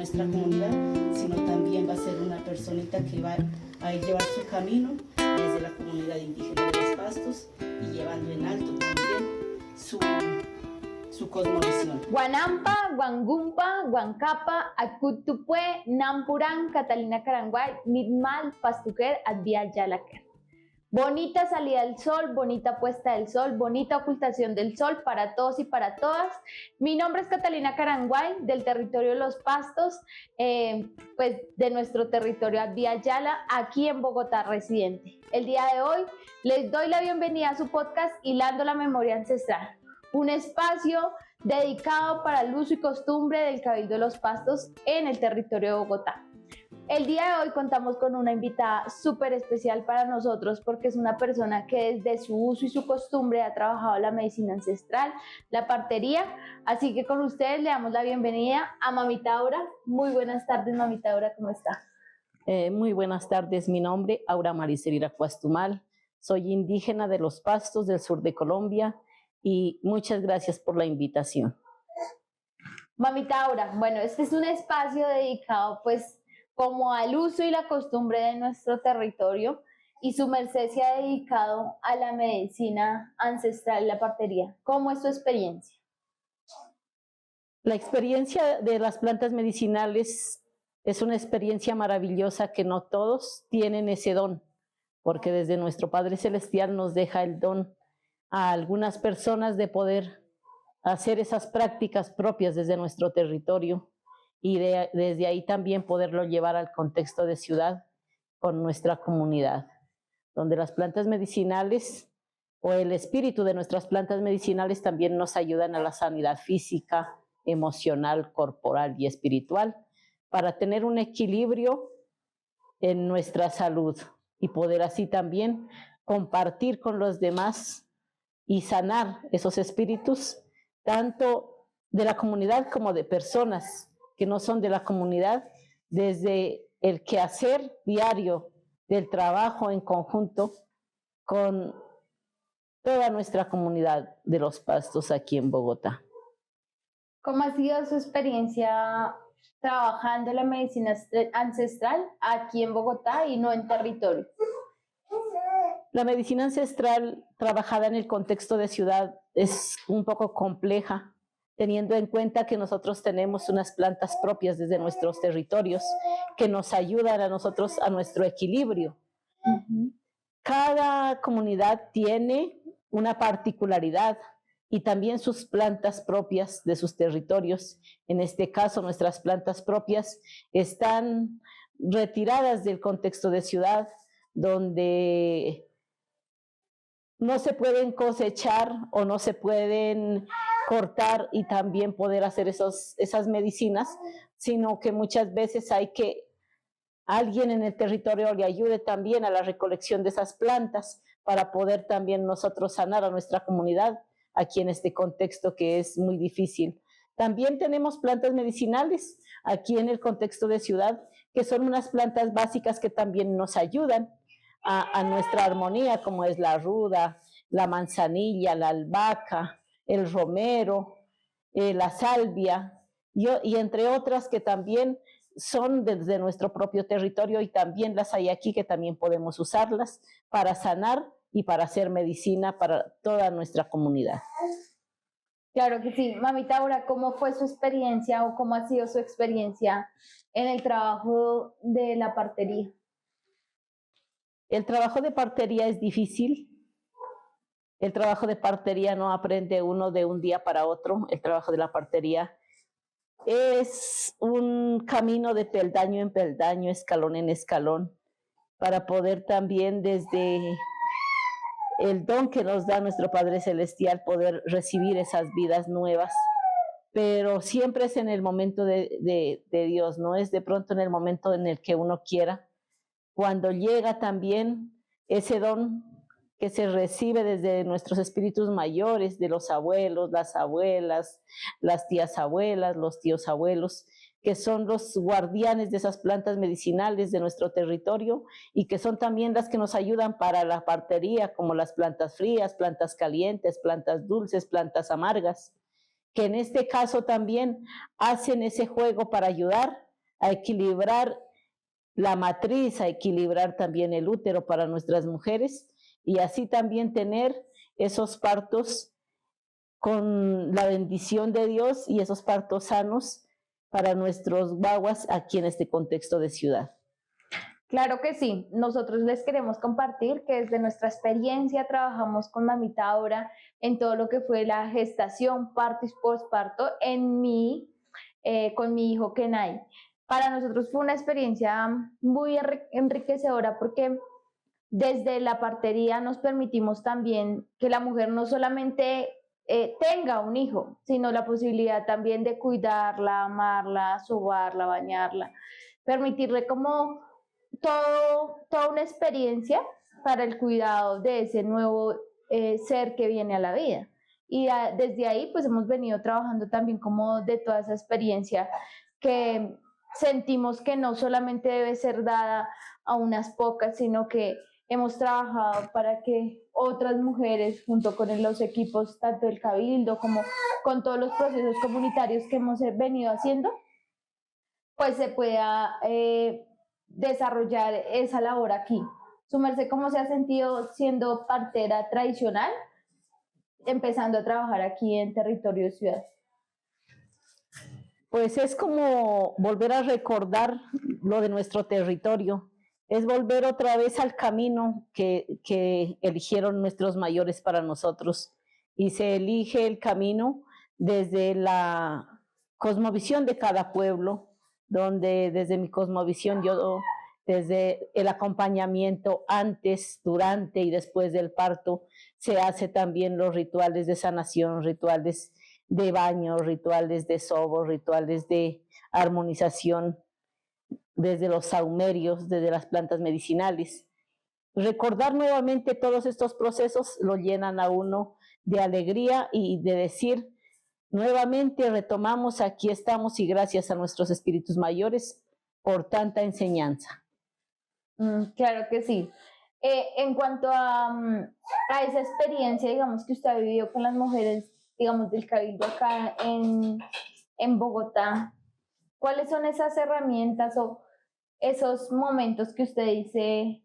nuestra comunidad, sino también va a ser una personita que va a llevar su camino desde la comunidad indígena de los Pastos y llevando en alto también su cosmovisión. Guanampa, Guangumpa, Guancapa, Acutupue, Nampurán, Catalina Caranguay, Nidmal, Pastuquer, Advial Yalaquer. Bonita salida del sol, bonita puesta del sol, bonita ocultación del sol para todos y para todas. Mi nombre es Catalina Caranguay, del territorio de Los Pastos, pues de nuestro territorio Advial Yala, aquí en Bogotá residente. El día de hoy les doy la bienvenida a su podcast Hilando la Memoria Ancestral, un espacio dedicado para el uso y costumbre del Cabildo de Los Pastos en el territorio de Bogotá. El día de hoy contamos con una invitada súper especial para nosotros porque es una persona que desde su uso y su costumbre ha trabajado la medicina ancestral, la partería, así que con ustedes le damos la bienvenida a Mamita Aura. Muy buenas tardes, Mamita Aura, ¿cómo está? Muy buenas tardes, mi nombre es Aura Maricelira Cuastumal, soy indígena de Los Pastos del sur de Colombia y muchas gracias por la invitación. Mamita Aura, bueno, este es un espacio dedicado pues como al uso y la costumbre de nuestro territorio y su merced se ha dedicado a la medicina ancestral y la partería. ¿Cómo es su experiencia? La experiencia de las plantas medicinales es una experiencia maravillosa que no todos tienen ese don, porque desde nuestro Padre Celestial nos deja el don a algunas personas de poder hacer esas prácticas propias desde nuestro territorio y desde ahí también poderlo llevar al contexto de ciudad con nuestra comunidad, donde las plantas medicinales o el espíritu de nuestras plantas medicinales también nos ayudan a la sanidad física, emocional, corporal y espiritual, para tener un equilibrio en nuestra salud y poder así también compartir con los demás y sanar esos espíritus, tanto de la comunidad como de personas que no son de la comunidad, desde el quehacer diario del trabajo en conjunto con toda nuestra comunidad de Los Pastos aquí en Bogotá. ¿Cómo ha sido su experiencia trabajando la medicina ancestral aquí en Bogotá y no en territorio? La medicina ancestral trabajada en el contexto de ciudad es un poco compleja, teniendo en cuenta que nosotros tenemos unas plantas propias desde nuestros territorios que nos ayudan a nosotros a nuestro equilibrio. Cada comunidad tiene una particularidad y también sus plantas propias de sus territorios. En este caso, nuestras plantas propias están retiradas del contexto de ciudad, donde no se pueden cosechar o no se pueden cortar y también poder hacer esas medicinas, sino que muchas veces hay que alguien en el territorio le ayude también a la recolección de esas plantas para poder también nosotros sanar a nuestra comunidad aquí en este contexto que es muy difícil. También tenemos plantas medicinales aquí en el contexto de ciudad, que son unas plantas básicas que también nos ayudan a nuestra armonía, como es la ruda, la manzanilla, la albahaca, el romero, la salvia, y entre otras que también son desde nuestro propio territorio y también las hay aquí que también podemos usarlas para sanar y para hacer medicina para toda nuestra comunidad. Claro que sí. Mamita Aura, ¿cómo fue su experiencia o cómo ha sido su experiencia en el trabajo de la partería? El trabajo de partería es difícil. El trabajo de partería no aprende uno de un día para otro. El trabajo de la partería es un camino de peldaño en peldaño, escalón en escalón, para poder también desde el don que nos da nuestro Padre Celestial poder recibir esas vidas nuevas. Pero siempre es en el momento de Dios, no es de pronto en el momento en el que uno quiera. Cuando llega también ese don que se recibe desde nuestros espíritus mayores, de los abuelos, las abuelas, las tías abuelas, los tíos abuelos, que son los guardianes de esas plantas medicinales de nuestro territorio y que son también las que nos ayudan para la partería, como las plantas frías, plantas calientes, plantas dulces, plantas amargas, que en este caso también hacen ese juego para ayudar a equilibrar la matriz, a equilibrar también el útero para nuestras mujeres y así también tener esos partos con la bendición de Dios y esos partos sanos para nuestros guaguas aquí en este contexto de ciudad. Claro que sí, nosotros les queremos compartir que desde nuestra experiencia trabajamos con Mamita Aura en todo lo que fue la gestación, parto y posparto con mi hijo Kenai. Para nosotros fue una experiencia muy enriquecedora porque desde la partería nos permitimos también que la mujer no solamente tenga un hijo, sino la posibilidad también de cuidarla, amarla, sobarla, bañarla, permitirle como toda una experiencia para el cuidado de ese nuevo ser que viene a la vida. Y desde ahí pues hemos venido trabajando también como de toda esa experiencia que sentimos que no solamente debe ser dada a unas pocas, sino que hemos trabajado para que otras mujeres, junto con los equipos, tanto del Cabildo como con todos los procesos comunitarios que hemos venido haciendo, pues se pueda desarrollar esa labor aquí. Su merced, ¿cómo se ha sentido siendo partera tradicional, empezando a trabajar aquí en territorio de ciudad? Pues es como volver a recordar lo de nuestro territorio, es volver otra vez al camino que eligieron nuestros mayores para nosotros. Y se elige el camino desde la cosmovisión de cada pueblo, donde desde mi cosmovisión yo, desde el acompañamiento antes, durante y después del parto, se hace también los rituales de sanación, rituales de baño, rituales de sobo, rituales de armonización, desde los saumerios, desde las plantas medicinales. Recordar nuevamente todos estos procesos lo llenan a uno de alegría y de decir, nuevamente retomamos, aquí estamos y gracias a nuestros espíritus mayores por tanta enseñanza. Claro que sí. En cuanto a esa experiencia, digamos, que usted ha vivido con las mujeres, digamos, del Cabildo acá en Bogotá, ¿cuáles son esas herramientas o esos momentos que usted dice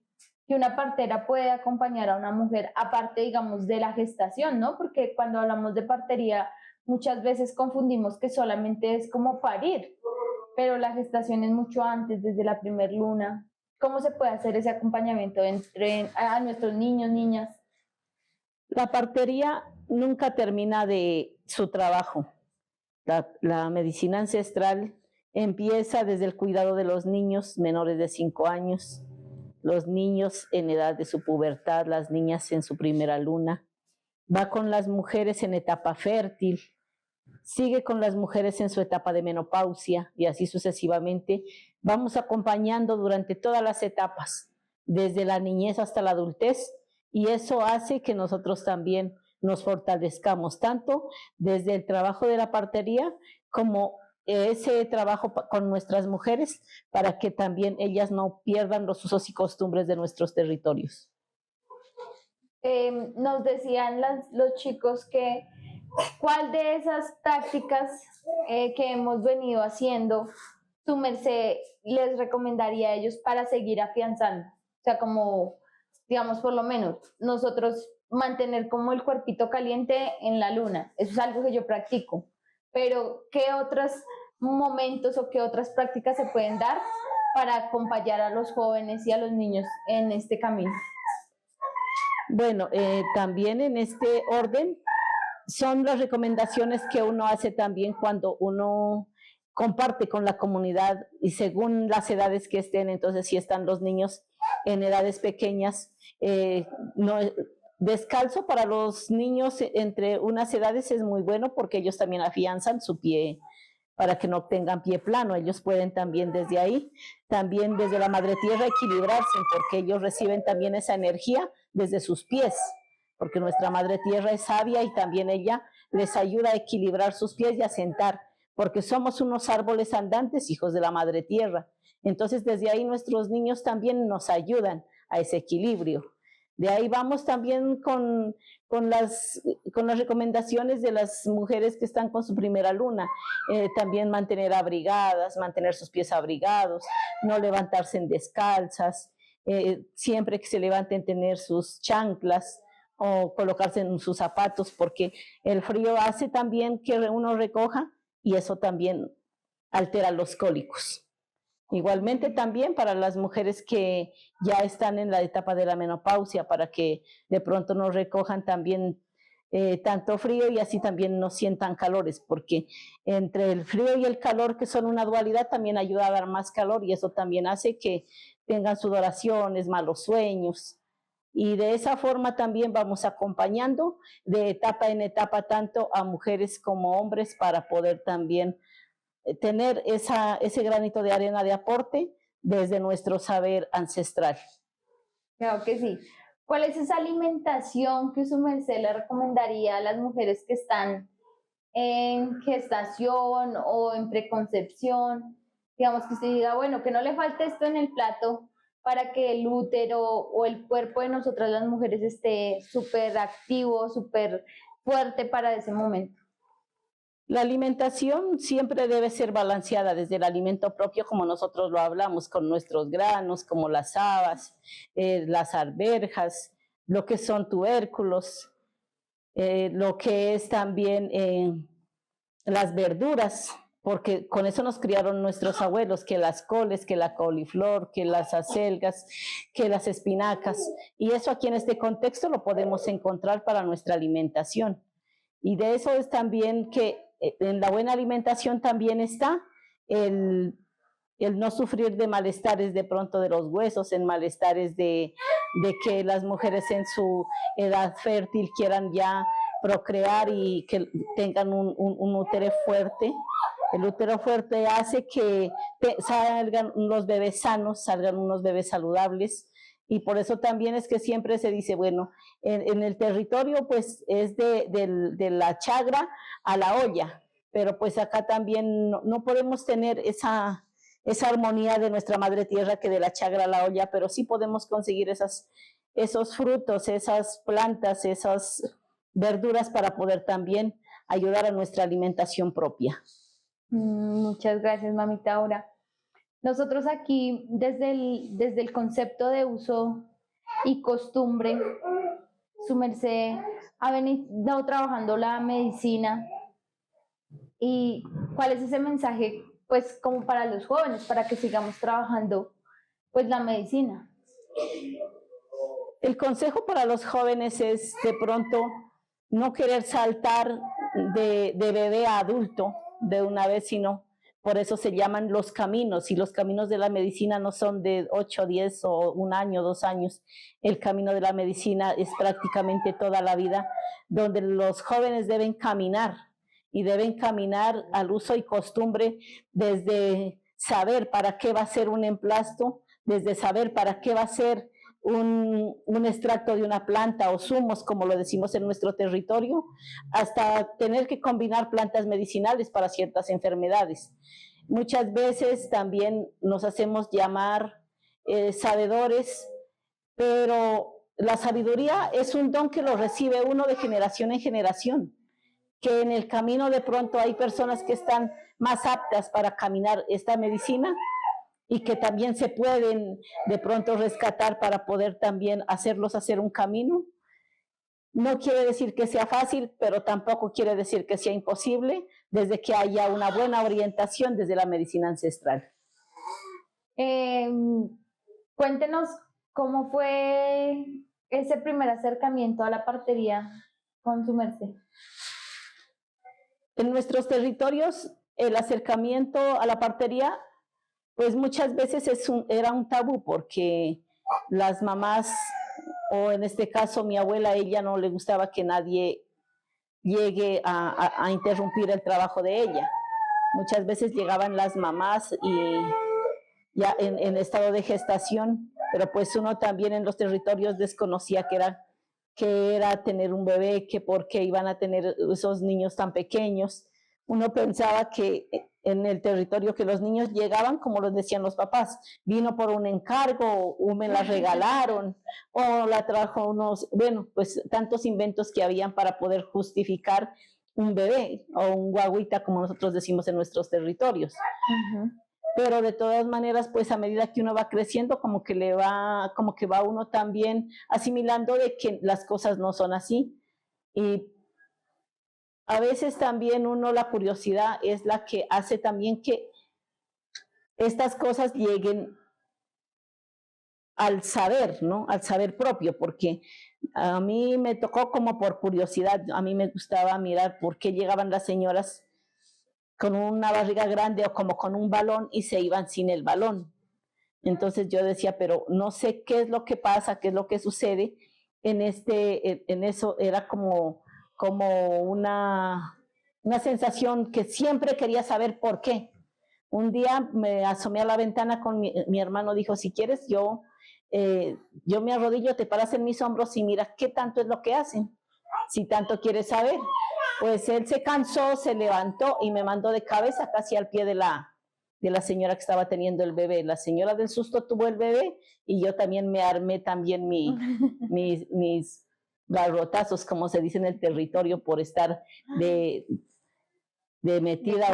que una partera puede acompañar a una mujer, aparte, digamos, de la gestación, ¿no? Porque cuando hablamos de partería, muchas veces confundimos que solamente es como parir, pero la gestación es mucho antes, desde la primer luna. ¿Cómo se puede hacer ese acompañamiento a nuestros niños, niñas? La partería nunca termina de su trabajo. La medicina ancestral empieza desde el cuidado de los niños menores de 5 años, los niños en edad de su pubertad, las niñas en su primera luna, va con las mujeres en etapa fértil, sigue con las mujeres en su etapa de menopausia y así sucesivamente. Vamos acompañando durante todas las etapas, desde la niñez hasta la adultez, y eso hace que nosotros también nos fortalezcamos, tanto desde el trabajo de la partería como ese trabajo con nuestras mujeres, para que también ellas no pierdan los usos y costumbres de nuestros territorios. Nos decían los chicos que ¿cuál de esas prácticas que hemos venido haciendo su merced les recomendaría a ellos para seguir afianzando? O sea, como, digamos, por lo menos nosotros mantener como el cuerpito caliente en la luna, eso es algo que yo practico, pero ¿qué otros momentos o qué otras prácticas se pueden dar para acompañar a los jóvenes y a los niños en este camino? Bueno, también en este orden son las recomendaciones que uno hace también cuando uno comparte con la comunidad y según las edades que estén. Entonces, si están los niños en edades pequeñas, descalzo para los niños entre unas edades es muy bueno porque ellos también afianzan su pie para que no tengan pie plano. Ellos pueden también desde ahí, también desde la madre tierra equilibrarse, porque ellos reciben también esa energía desde sus pies, porque nuestra madre tierra es sabia y también ella les ayuda a equilibrar sus pies y a sentar, porque somos unos árboles andantes, hijos de la madre tierra. Entonces desde ahí nuestros niños también nos ayudan a ese equilibrio. De ahí vamos también con las recomendaciones de las mujeres que están con su primera luna. También mantener abrigadas, mantener sus pies abrigados, no levantarse en descalzas, siempre que se levanten tener sus chanclas o colocarse en sus zapatos, porque el frío hace también que uno recoja y eso también altera los cólicos. Igualmente también para las mujeres que ya están en la etapa de la menopausia, para que de pronto no recojan también tanto frío y así también no sientan calores, porque entre el frío y el calor, que son una dualidad, también ayuda a dar más calor y eso también hace que tengan sudoraciones, malos sueños. Y de esa forma también vamos acompañando de etapa en etapa tanto a mujeres como hombres para poder también tener ese granito de arena de aporte desde nuestro saber ancestral. Claro que sí. ¿Cuál es esa alimentación que su merced le recomendaría a las mujeres que están en gestación o en preconcepción? Digamos que usted diga, bueno, que no le falte esto en el plato para que el útero o el cuerpo de nosotras las mujeres esté súper activo, súper fuerte para ese momento. La alimentación siempre debe ser balanceada desde el alimento propio, como nosotros lo hablamos, con nuestros granos, como las habas, las arvejas, lo que son tubérculos, lo que es también las verduras, porque con eso nos criaron nuestros abuelos, que las coles, que la coliflor, que las acelgas, que las espinacas, y eso aquí en este contexto lo podemos encontrar para nuestra alimentación. Y de eso es también que en la buena alimentación también está el no sufrir de malestares de pronto de los huesos, en malestares de que las mujeres en su edad fértil quieran ya procrear y que tengan un útero fuerte. El útero fuerte hace que salgan los bebés sanos, salgan unos bebés saludables. Y por eso también es que siempre se dice, bueno, en el territorio pues es de la chagra a la olla, pero pues acá también no podemos tener esa armonía de nuestra madre tierra que de la chagra a la olla, pero sí podemos conseguir esos frutos, esas plantas, esas verduras para poder también ayudar a nuestra alimentación propia. Muchas gracias, mamita Aura. Nosotros aquí, desde el concepto de uso y costumbre, su merced ha venido trabajando la medicina. ¿Y cuál es ese mensaje, pues, como para los jóvenes, para que sigamos trabajando, pues, la medicina? El consejo para los jóvenes es, de pronto, no querer saltar de bebé a adulto de una vez, sino por eso se llaman los caminos, y los caminos de la medicina no son de 8, 10 o 1 año, 2 años. El camino de la medicina es prácticamente toda la vida, donde los jóvenes deben caminar, y deben caminar al uso y costumbre desde saber para qué va a ser un emplasto, desde saber para qué va a ser un extracto de una planta o zumos, como lo decimos en nuestro territorio, hasta tener que combinar plantas medicinales para ciertas enfermedades. Muchas veces también nos hacemos llamar sabedores, pero la sabiduría es un don que lo recibe uno de generación en generación, que en el camino de pronto hay personas que están más aptas para caminar esta medicina y que también se pueden de pronto rescatar para poder también hacerlos hacer un camino. No quiere decir que sea fácil, pero tampoco quiere decir que sea imposible, desde que haya una buena orientación desde la medicina ancestral. Cuéntenos cómo fue ese primer acercamiento a la partería con su merced. En nuestros territorios, el acercamiento a la partería, pues muchas veces era un tabú, porque las mamás, o en este caso mi abuela, ella no le gustaba que nadie llegue a interrumpir el trabajo de ella. Muchas veces llegaban las mamás y ya en estado de gestación, pero pues uno también en los territorios desconocía que era tener un bebé, que por qué iban a tener esos niños tan pequeños. uno pensaba que en el territorio que los niños llegaban, como los decían los papás, vino por un encargo, o me la regalaron, o la trajo unos, bueno, pues tantos inventos que habían para poder justificar un bebé o un guaguita, como nosotros decimos en nuestros territorios. Pero de todas maneras, pues a medida que uno va creciendo, como que va uno también asimilando de que las cosas no son así. Y a veces también la curiosidad es la que hace también que estas cosas lleguen al saber, ¿no? Al saber propio, porque a mí me tocó como por curiosidad, a mí me gustaba mirar por qué llegaban las señoras con una barriga grande o como con un balón y se iban sin el balón. Entonces yo decía, pero no sé qué es lo que pasa, qué es lo que sucede en eso era como una sensación que siempre quería saber por qué. Un día me asomé a la ventana con mi hermano, dijo, si quieres yo me arrodillo, te paras en mis hombros y mira qué tanto es lo que hacen, si tanto quieres saber. Pues él se cansó, se levantó y me mandó de cabeza casi al pie de la señora que estaba teniendo el bebé. La señora del susto tuvo el bebé y yo también me armé también mis garrotazos, como se dice en el territorio, por estar de metida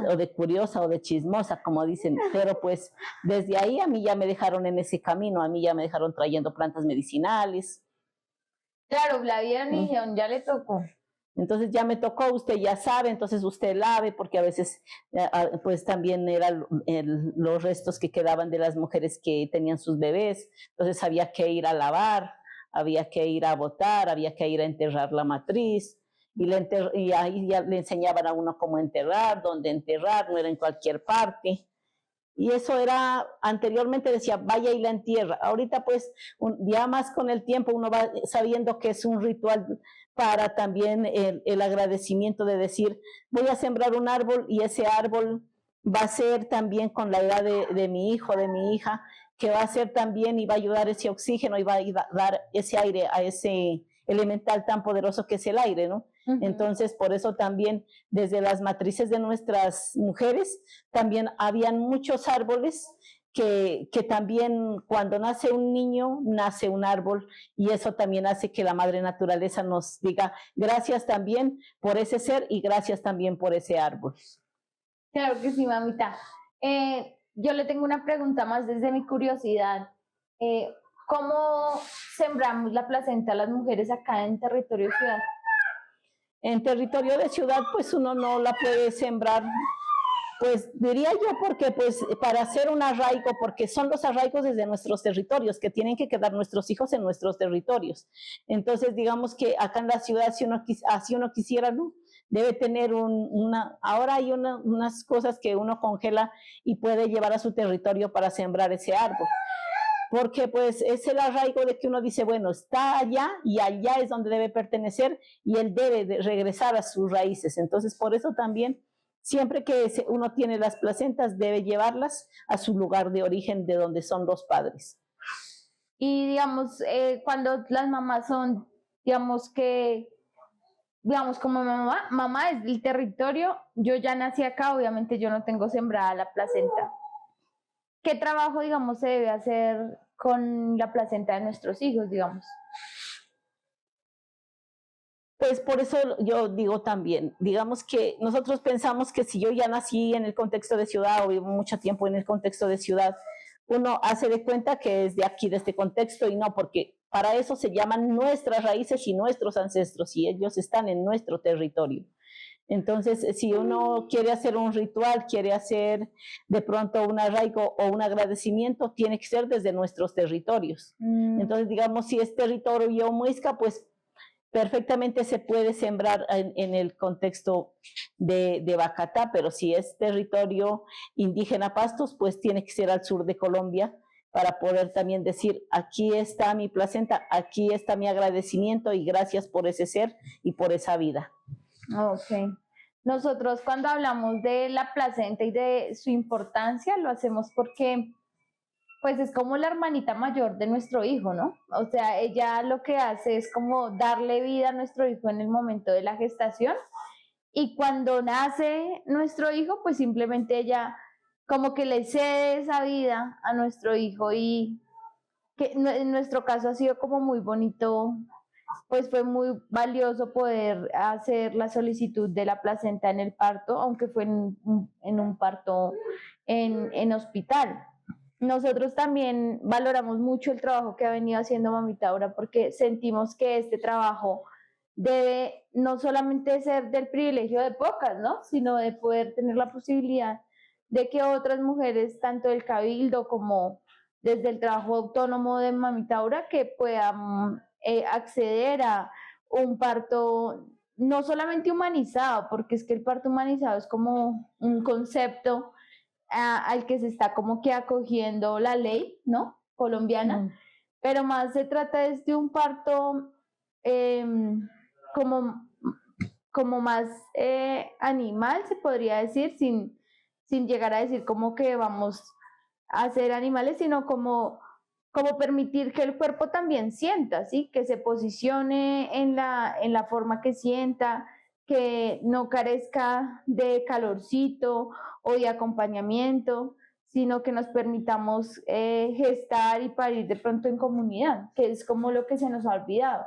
o de curiosa o de chismosa, como dicen. Pero pues desde ahí a mí ya me dejaron en ese camino, a mí ya me dejaron trayendo plantas medicinales. Claro, la vieron y dijeron, ya le tocó. Entonces ya me tocó, usted ya sabe, entonces usted lave, porque a veces pues también eran los restos que quedaban de las mujeres que tenían sus bebés, entonces había que ir a lavar, había que ir a botar, había que ir a enterrar la matriz, y ahí ya le enseñaban a uno cómo enterrar, dónde enterrar, no era en cualquier parte. Y eso era, anteriormente decía, vaya y la entierra. Ahorita pues ya más con el tiempo uno va sabiendo que es un ritual para también el agradecimiento de decir, voy a sembrar un árbol y ese árbol va a ser también con la edad de mi hijo, de mi hija, que va a ser también y va a ayudar ese oxígeno y va a dar ese aire a ese elemental tan poderoso que es el aire, ¿no? Entonces, por eso también desde las matrices de nuestras mujeres, también habían muchos árboles que también cuando nace un niño, nace un árbol, y eso también hace que la madre naturaleza nos diga gracias también por ese ser y gracias también por ese árbol. Claro que sí, mamita. Yo le tengo una pregunta más desde mi curiosidad. ¿Cómo sembramos la placenta a las mujeres acá en territorio ciudad? En territorio de ciudad, pues uno no la puede sembrar, pues diría yo, porque pues para hacer un arraigo, porque son los arraigos desde nuestros territorios, que tienen que quedar nuestros hijos en nuestros territorios. Entonces, digamos que acá en la ciudad, si uno quisiera, ¿no? Debe tener ahora hay unas cosas que uno congela y puede llevar a su territorio para sembrar ese árbol. Porque pues es el arraigo de que uno dice, bueno, está allá y allá es donde debe pertenecer y él debe de regresar a sus raíces. Entonces, por eso también, siempre que uno tiene las placentas, debe llevarlas a su lugar de origen, de donde son los padres. Y digamos, cuando las mamás son, digamos como mamá es del territorio, yo ya nací acá, obviamente yo no tengo sembrada la placenta. ¿Qué trabajo, digamos, se debe hacer con la placenta de nuestros hijos, digamos? Pues por eso yo digo también, digamos que nosotros pensamos que si yo ya nací en el contexto de ciudad o vivo mucho tiempo en el contexto de ciudad, uno hace de cuenta que es de aquí, de este contexto, y no, porque para eso se llaman nuestras raíces y nuestros ancestros, y ellos están en nuestro territorio. Entonces, si uno quiere hacer un ritual, quiere hacer de pronto un arraigo o un agradecimiento, tiene que ser desde nuestros territorios. Entonces, digamos, si es territorio muisca, pues perfectamente se puede sembrar en el contexto de Bacatá, pero si es territorio indígena Pastos, pues tiene que ser al sur de Colombia para poder también decir, aquí está mi placenta, aquí está mi agradecimiento y gracias por ese ser y por esa vida. Ok. Nosotros cuando hablamos de la placenta y de su importancia, lo hacemos porque pues es como la hermanita mayor de nuestro hijo, ¿no? O sea, ella lo que hace es como darle vida a nuestro hijo en el momento de la gestación y cuando nace nuestro hijo, pues simplemente ella como que le cede esa vida a nuestro hijo y que en nuestro caso ha sido como muy bonito, pues fue muy valioso poder hacer la solicitud de la placenta en el parto, aunque fue en un parto en hospital. Nosotros también valoramos mucho el trabajo que ha venido haciendo Mamita Aura porque sentimos que este trabajo debe no solamente ser del privilegio de pocas, ¿no? Sino de poder tener la posibilidad de que otras mujeres, tanto del Cabildo como desde el trabajo autónomo de Mamita Aura, que puedan acceder a un parto no solamente humanizado, porque es que el parto humanizado es como un concepto al que se está como que acogiendo la ley, ¿no? Colombiana, pero más se trata de un parto eh, como, como más animal, se podría decir, sin llegar a decir como que vamos a ser animales, sino como permitir que el cuerpo también sienta, ¿sí? Que se posicione en la forma que sienta, que no carezca de calorcito o de acompañamiento, sino que nos permitamos gestar y parir de pronto en comunidad, que es como lo que se nos ha olvidado.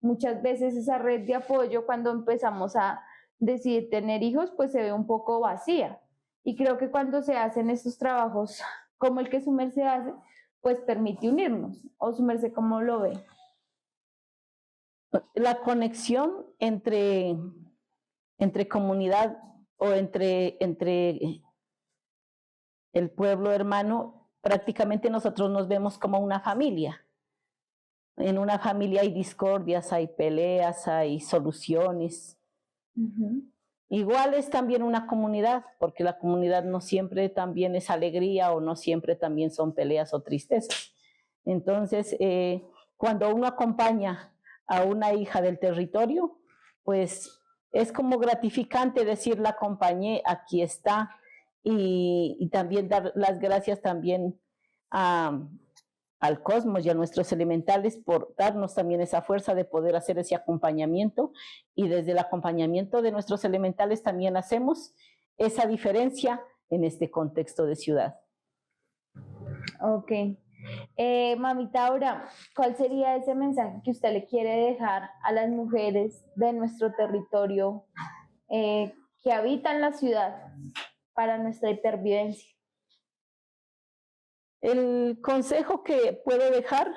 Muchas veces esa red de apoyo cuando empezamos a decidir tener hijos, pues se ve un poco vacía. Y creo que cuando se hacen estos trabajos como el que su merced hace, pues permite unirnos. O su merced, ¿cómo lo ve? La conexión entre comunidad o entre el pueblo hermano, prácticamente nosotros nos vemos como una familia. En una familia hay discordias, hay peleas, hay soluciones. Igual es también una comunidad, porque la comunidad no siempre también es alegría o no siempre también son peleas o tristezas. Entonces, cuando uno acompaña a una hija del territorio, pues es como gratificante decir la acompañé, aquí está, y también dar las gracias también al cosmos y a nuestros elementales por darnos también esa fuerza de poder hacer ese acompañamiento, y desde el acompañamiento de nuestros elementales también hacemos esa diferencia en este contexto de ciudad. Ok. Mamita Aura, ¿cuál sería ese mensaje que usted le quiere dejar a las mujeres de nuestro territorio que habitan la ciudad para nuestra hipervivencia? El consejo que puedo dejar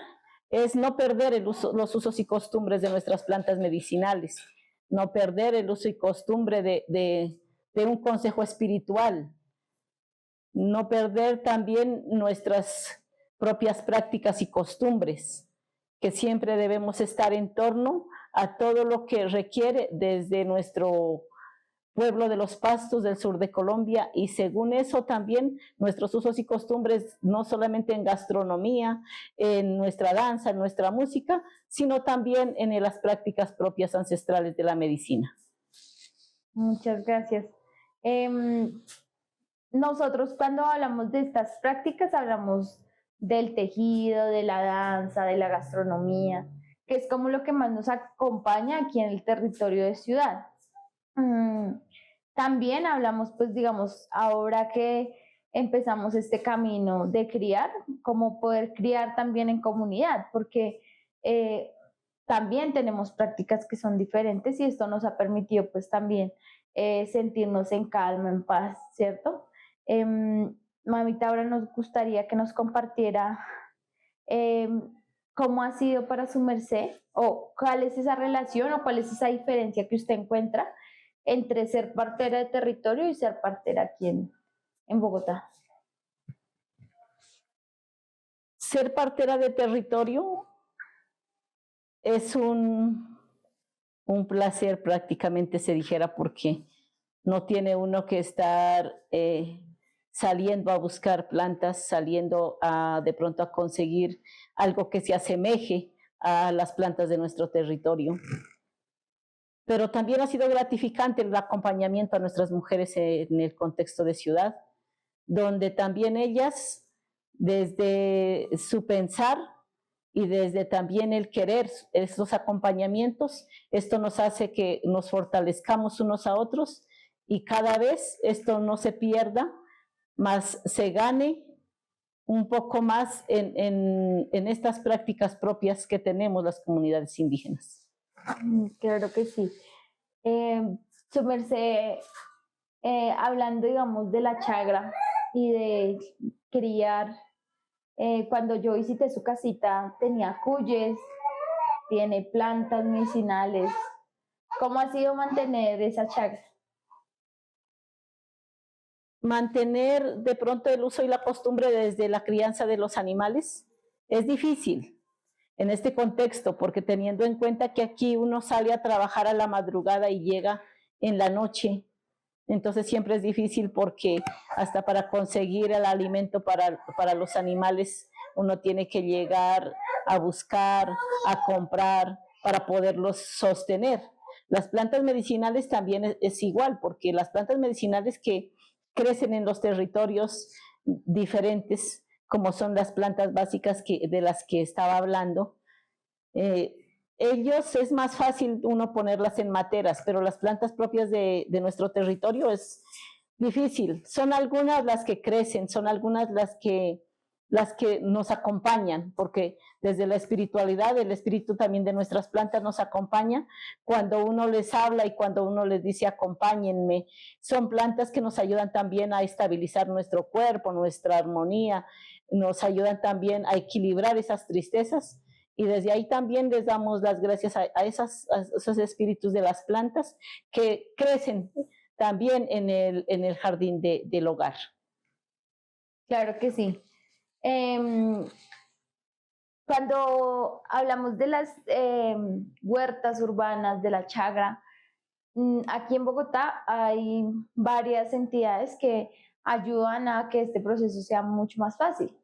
es no perder los usos y costumbres de nuestras plantas medicinales, no perder el uso y costumbre de un consejo espiritual, no perder también nuestras propias prácticas y costumbres, que siempre debemos estar en torno a todo lo que requiere desde nuestro pueblo de los Pastos del sur de Colombia, y según eso también nuestros usos y costumbres, no solamente en gastronomía, en nuestra danza, en nuestra música, sino también en las prácticas propias ancestrales de la medicina. Muchas gracias. Nosotros cuando hablamos de estas prácticas hablamos del tejido, de la danza, de la gastronomía, que es como lo que más nos acompaña aquí en el territorio de ciudad. También hablamos, pues digamos, ahora que empezamos este camino de criar, cómo poder criar también en comunidad, porque también tenemos prácticas que son diferentes y esto nos ha permitido pues también sentirnos en calma, en paz, ¿cierto? Mamita, ahora nos gustaría que nos compartiera cómo ha sido para su merced o cuál es esa relación o cuál es esa diferencia que usted encuentra entre ser partera de territorio y ser partera aquí en Bogotá. Ser partera de territorio es un placer, prácticamente se dijera, porque no tiene uno que estar saliendo a buscar plantas, saliendo de pronto a conseguir algo que se asemeje a las plantas de nuestro territorio. Pero también ha sido gratificante el acompañamiento a nuestras mujeres en el contexto de ciudad, donde también ellas, desde su pensar y desde también el querer estos acompañamientos, esto nos hace que nos fortalezcamos unos a otros y cada vez esto no se pierda, más se gane un poco más en estas prácticas propias que tenemos las comunidades indígenas. Claro que sí. Su merced, hablando, digamos, de la chagra y de criar, cuando yo visité su casita, tenía cuyes, tiene plantas medicinales. ¿Cómo ha sido mantener esa chagra? Mantener de pronto el uso y la costumbre desde la crianza de los animales es difícil en este contexto, porque teniendo en cuenta que aquí uno sale a trabajar a la madrugada y llega en la noche, entonces siempre es difícil porque hasta para conseguir el alimento para los animales uno tiene que llegar a buscar, a comprar para poderlos sostener. Las plantas medicinales también es igual, porque las plantas medicinales que crecen en los territorios diferentes, como son las plantas básicas de las que estaba hablando, ellos es más fácil uno ponerlas en materas, pero las plantas propias de nuestro territorio es difícil. Son algunas las que crecen, son algunas las que nos acompañan, porque desde la espiritualidad, el espíritu también de nuestras plantas nos acompaña cuando uno les habla y cuando uno les dice acompáñenme. Son plantas que nos ayudan también a estabilizar nuestro cuerpo, nuestra armonía, nos ayudan también a equilibrar esas tristezas. Y desde ahí también les damos las gracias a esos espíritus de las plantas que crecen también en el jardín del hogar. Claro que sí. Cuando hablamos de las huertas urbanas, de la chagra, aquí en Bogotá hay varias entidades que ayudan a que este proceso sea mucho más fácil,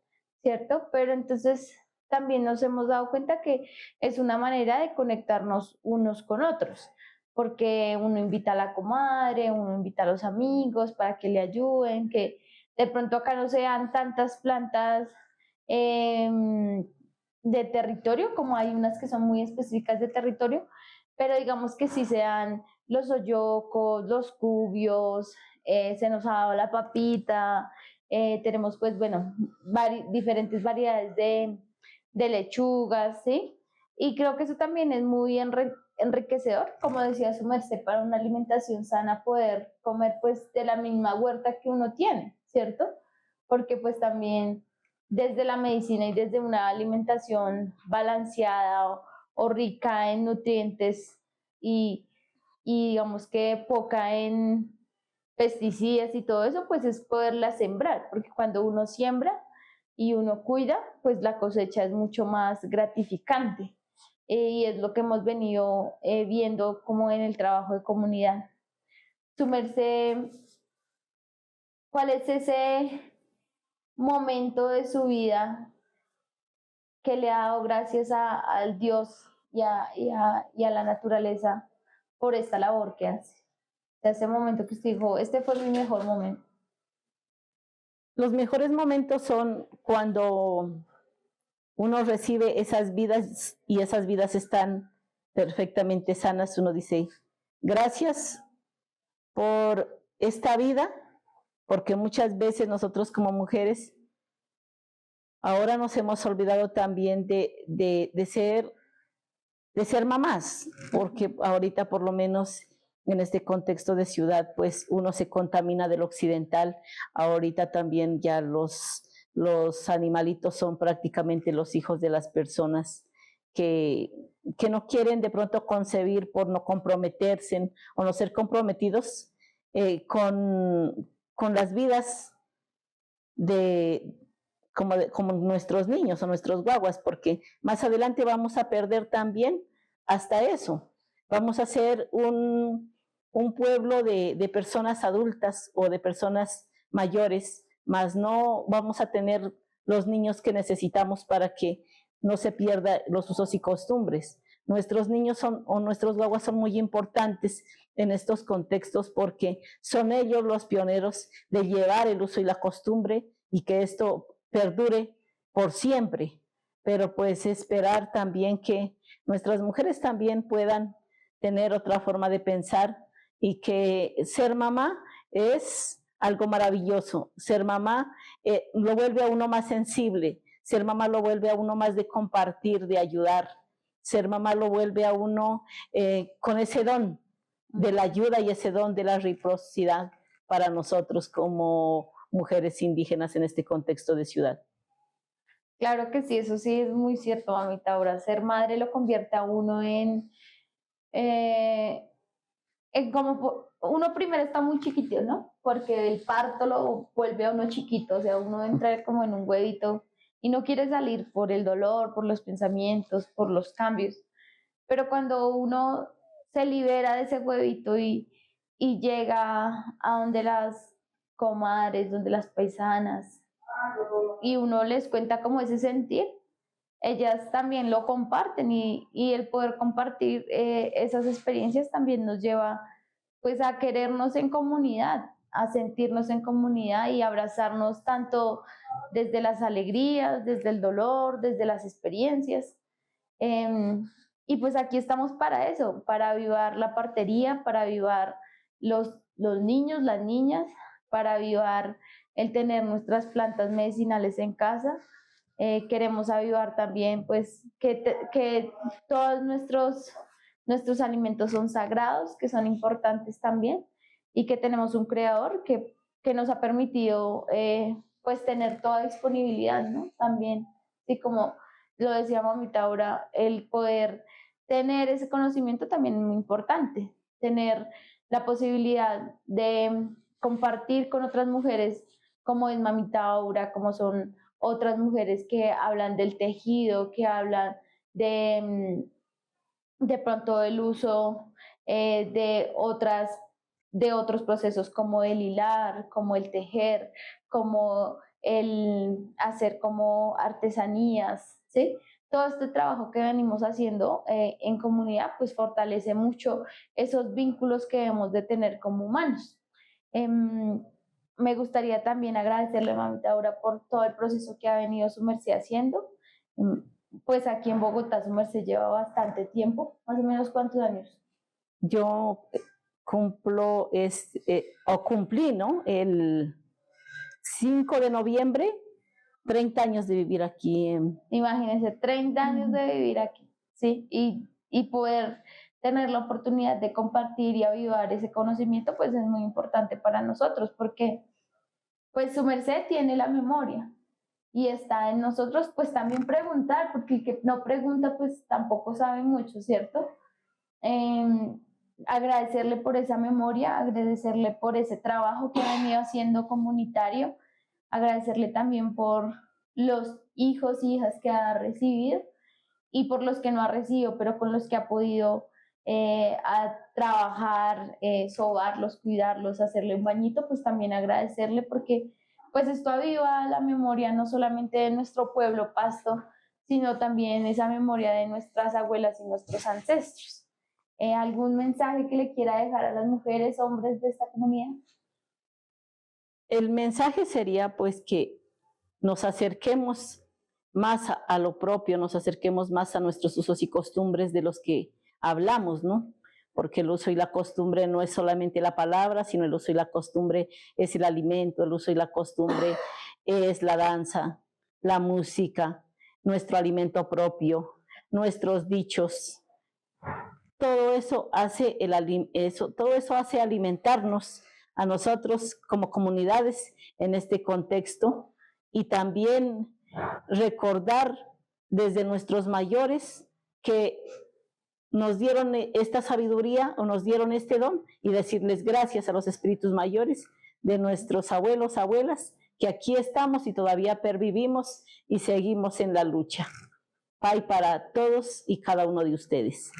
¿cierto? Pero entonces también nos hemos dado cuenta que es una manera de conectarnos unos con otros, porque uno invita a la comadre, uno invita a los amigos para que le ayuden, que de pronto acá no sean tantas plantas de territorio, como hay unas que son muy específicas de territorio, pero digamos que sí sean los oyocos, los cubios, se nos ha dado la papita, tenemos pues bueno, diferentes variedades de lechugas, ¿sí? Y creo que eso también es muy enriquecedor, como decía su merced, para una alimentación sana, poder comer pues de la misma huerta que uno tiene, ¿cierto? Porque pues también desde la medicina y desde una alimentación balanceada o rica en nutrientes y digamos que poca en pesticidas y todo eso, pues es poderla sembrar, porque cuando uno siembra y uno cuida, pues la cosecha es mucho más gratificante. Y es lo que hemos venido viendo como en el trabajo de comunidad. Su merced, ¿cuál es ese momento de su vida que le ha dado gracias al Dios y a la naturaleza por esta labor que hace? Ese momento que usted dijo, este fue mi mejor momento. Los mejores momentos son cuando uno recibe esas vidas y esas vidas están perfectamente sanas. Uno dice, gracias por esta vida, porque muchas veces nosotros como mujeres ahora nos hemos olvidado también de ser mamás, porque ahorita por lo menos en este contexto de ciudad, pues uno se contamina del occidental. Ahorita también ya los animalitos son prácticamente los hijos de las personas que no quieren de pronto concebir por no comprometerse o no ser comprometidos con las vidas como nuestros niños o nuestros guaguas, porque más adelante vamos a perder también hasta eso. Vamos a ser un pueblo de personas adultas o de personas mayores, más no vamos a tener los niños que necesitamos para que no se pierdan los usos y costumbres. Nuestros niños o nuestros guaguas son muy importantes en estos contextos porque son ellos los pioneros de llevar el uso y la costumbre y que esto perdure por siempre. pero pues esperar también que nuestras mujeres también puedan tener otra forma de pensar y que ser mamá es algo maravilloso. Ser mamá lo vuelve a uno más sensible, ser mamá lo vuelve a uno más de compartir, de ayudar. Ser mamá lo vuelve a uno con ese don de la ayuda y ese don de la reciprocidad para nosotros como mujeres indígenas en este contexto de ciudad. Claro que sí, eso sí es muy cierto, mamita. Ahora, ser madre lo convierte a uno eh, como uno primero está muy chiquito, ¿no? Porque el parto lo vuelve a uno chiquito, o sea, uno entra como en un huevito y no quiere salir por el dolor, por los pensamientos, por los cambios. Pero cuando uno se libera de ese huevito y llega a donde las comadres, donde las paisanas, y uno les cuenta como ese sentir, ellas también lo comparten y el poder compartir esas experiencias también nos lleva pues a querernos en comunidad, a sentirnos en comunidad y abrazarnos tanto desde las alegrías, desde el dolor, desde las experiencias. Em, y pues aquí estamos para eso, para avivar la partería, para avivar los niños, las niñas, para avivar el tener nuestras plantas medicinales en casa. Queremos avivar también pues que todos nuestros alimentos son sagrados, que son importantes también y que tenemos un creador que nos ha permitido pues tener toda disponibilidad, ¿no? También, así como lo decía mamita ahora, el poder tener ese conocimiento también es muy importante, tener la posibilidad de compartir con otras mujeres como es mamita Aura, como son otras mujeres que hablan del tejido, que hablan de pronto el uso de otros procesos como el hilar, como el tejer, como el hacer como artesanías, ¿sí? Todo este trabajo que venimos haciendo en comunidad pues fortalece mucho esos vínculos que debemos de tener como humanos. Me gustaría también agradecerle, mamita Aura, por todo el proceso que ha venido su merced haciendo. Pues aquí en Bogotá su merced lleva bastante tiempo, más o menos ¿cuántos años? Yo cumplo, o cumplí, ¿no? El 5 de noviembre, 30 años de vivir aquí. Imagínense, 30 años de vivir aquí, ¿sí? Y poder tener la oportunidad de compartir y avivar ese conocimiento, pues es muy importante para nosotros, porque pues su merced tiene la memoria y está en nosotros, pues también preguntar, porque el que no pregunta, pues tampoco sabe mucho, ¿cierto? Eh, Agradecerle por esa memoria, agradecerle por ese trabajo que ha venido haciendo comunitario, agradecerle también por los hijos y hijas que ha recibido y por los que no ha recibido, pero con los que ha podido a trabajar, sobarlos, cuidarlos, hacerle un bañito, pues también agradecerle porque pues esto aviva la memoria no solamente de nuestro pueblo Pasto, sino también esa memoria de nuestras abuelas y nuestros ancestros. ¿Algún mensaje que le quiera dejar a las mujeres, hombres de esta comunidad? El mensaje sería pues que nos acerquemos más a lo propio, nos acerquemos más a nuestros usos y costumbres de los que hablamos, ¿no? Porque el uso y la costumbre no es solamente la palabra, sino el uso y la costumbre es el alimento, el uso y la costumbre es la danza, la música, nuestro alimento propio, nuestros dichos. Todo eso hace alimentarnos a nosotros como comunidades en este contexto y también recordar desde nuestros mayores que nos dieron esta sabiduría o nos dieron este don y decirles gracias a los espíritus mayores de nuestros abuelos, abuelas, que aquí estamos y todavía pervivimos y seguimos en la lucha. Pay para todos y cada uno de ustedes.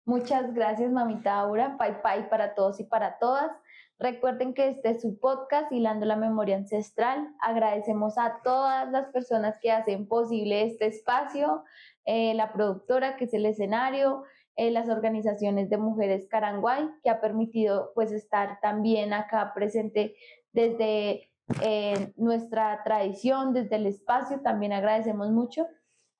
Muchas gracias, mamita Aura. Pai Pai para todos y para todas. Recuerden que este es su podcast, Hilando la Memoria Ancestral. Agradecemos a todas las personas que hacen posible este espacio, la productora que es el escenario, las organizaciones de mujeres Caranguay, que ha permitido pues estar también acá presente desde nuestra tradición, desde el espacio. También agradecemos mucho.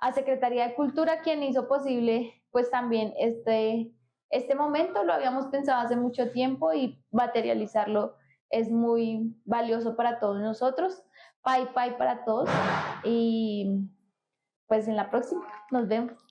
a Secretaría de Cultura, quien hizo posible pues también este momento. Lo habíamos pensado hace mucho tiempo y materializarlo es muy valioso para todos nosotros. Pai para todos y pues en la próxima nos vemos.